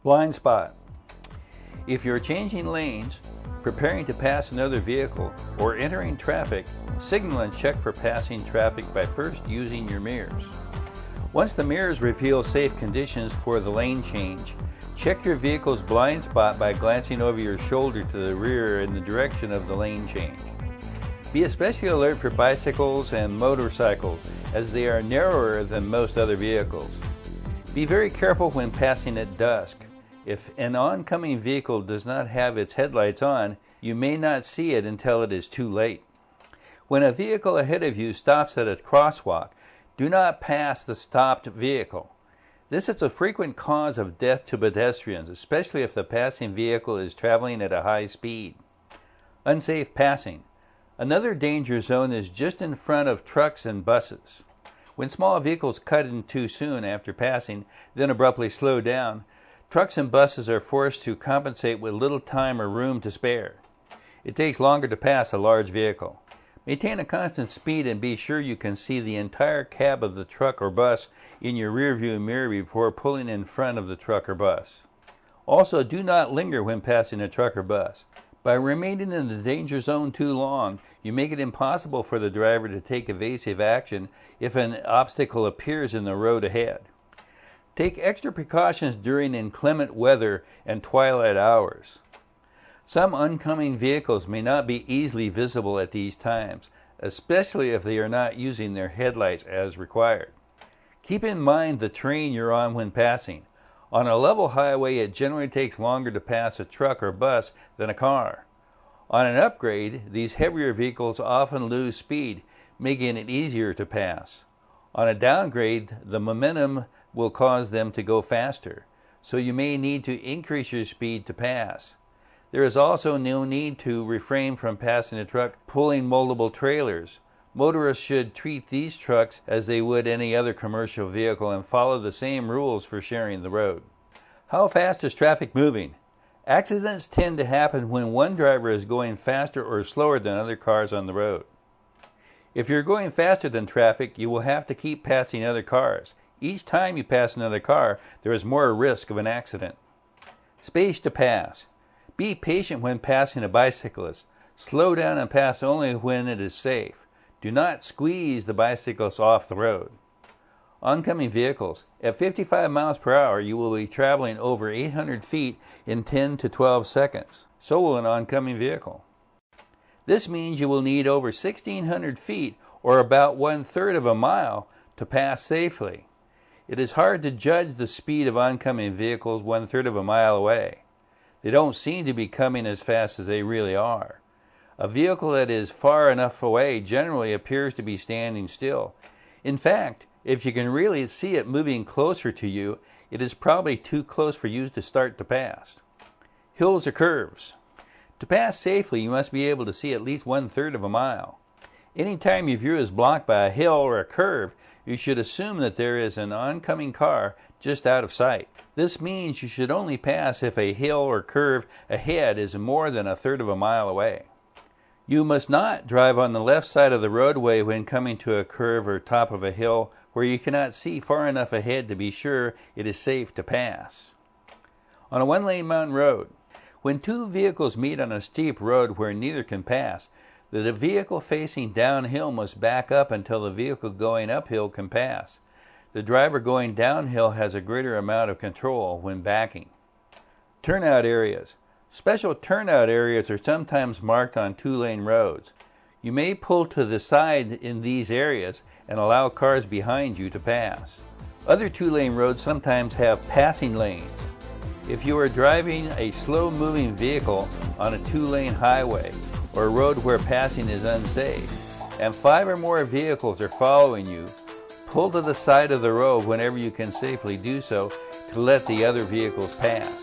Blind spot. If you're changing lanes, preparing to pass another vehicle, or entering traffic, signal and check for passing traffic by first using your mirrors. Once the mirrors reveal safe conditions for the lane change, check your vehicle's blind spot by glancing over your shoulder to the rear in the direction of the lane change. Be especially alert for bicycles and motorcycles, as they are narrower than most other vehicles. Be very careful when passing at dusk. If an oncoming vehicle does not have its headlights on, you may not see it until it is too late. When a vehicle ahead of you stops at a crosswalk, do not pass the stopped vehicle. This is a frequent cause of death to pedestrians, especially if the passing vehicle is traveling at a high speed. Unsafe passing. Another danger zone is just in front of trucks and buses. When small vehicles cut in too soon after passing, then abruptly slow down, trucks and buses are forced to compensate with little time or room to spare. It takes longer to pass a large vehicle. Maintain a constant speed and be sure you can see the entire cab of the truck or bus in your rearview mirror before pulling in front of the truck or bus. Also, do not linger when passing a truck or bus. By remaining in the danger zone too long, you make it impossible for the driver to take evasive action if an obstacle appears in the road ahead. Take extra precautions during inclement weather and twilight hours. Some oncoming vehicles may not be easily visible at these times, especially if they are not using their headlights as required. Keep in mind the terrain you're on when passing. On a level highway, it generally takes longer to pass a truck or bus than a car. On an upgrade, these heavier vehicles often lose speed, making it easier to pass. On a downgrade, the momentum will cause them to go faster, so you may need to increase your speed to pass. There is also no need to refrain from passing a truck pulling multiple trailers. Motorists should treat these trucks as they would any other commercial vehicle and follow the same rules for sharing the road. How fast is traffic moving? Accidents tend to happen when one driver is going faster or slower than other cars on the road. If you're going faster than traffic, you will have to keep passing other cars. Each time you pass another car, there is more risk of an accident. Space to pass. Be patient when passing a bicyclist. Slow down and pass only when it is safe. Do not squeeze the bicyclist off the road. Oncoming vehicles. At 55 miles per hour, you will be traveling over 800 feet in 10 to 12 seconds. So will an oncoming vehicle. This means you will need over 1,600 feet, or about 1/3 of a mile, to pass safely. It is hard to judge the speed of oncoming vehicles 1/3 of a mile away. They don't seem to be coming as fast as they really are. A vehicle that is far enough away generally appears to be standing still. In fact, if you can really see it moving closer to you, it is probably too close for you to start to pass. Hills or curves. To pass safely, you must be able to see at least 1/3 of a mile. Anytime your view is blocked by a hill or a curve, you should assume that there is an oncoming car just out of sight. This means you should only pass if a hill or curve ahead is more than 1/3 of a mile away. You must not drive on the left side of the roadway when coming to a curve or top of a hill where you cannot see far enough ahead to be sure it is safe to pass. On a one-lane mountain road, when two vehicles meet on a steep road where neither can pass, the vehicle facing downhill must back up until the vehicle going uphill can pass. The driver going downhill has a greater amount of control when backing. Turnout areas. Special turnout areas are sometimes marked on two-lane roads. You may pull to the side in these areas and allow cars behind you to pass. Other two-lane roads sometimes have passing lanes. If you are driving a slow-moving vehicle on a two-lane highway or a road where passing is unsafe, and 5 or more vehicles are following you, pull to the side of the road whenever you can safely do so to let the other vehicles pass.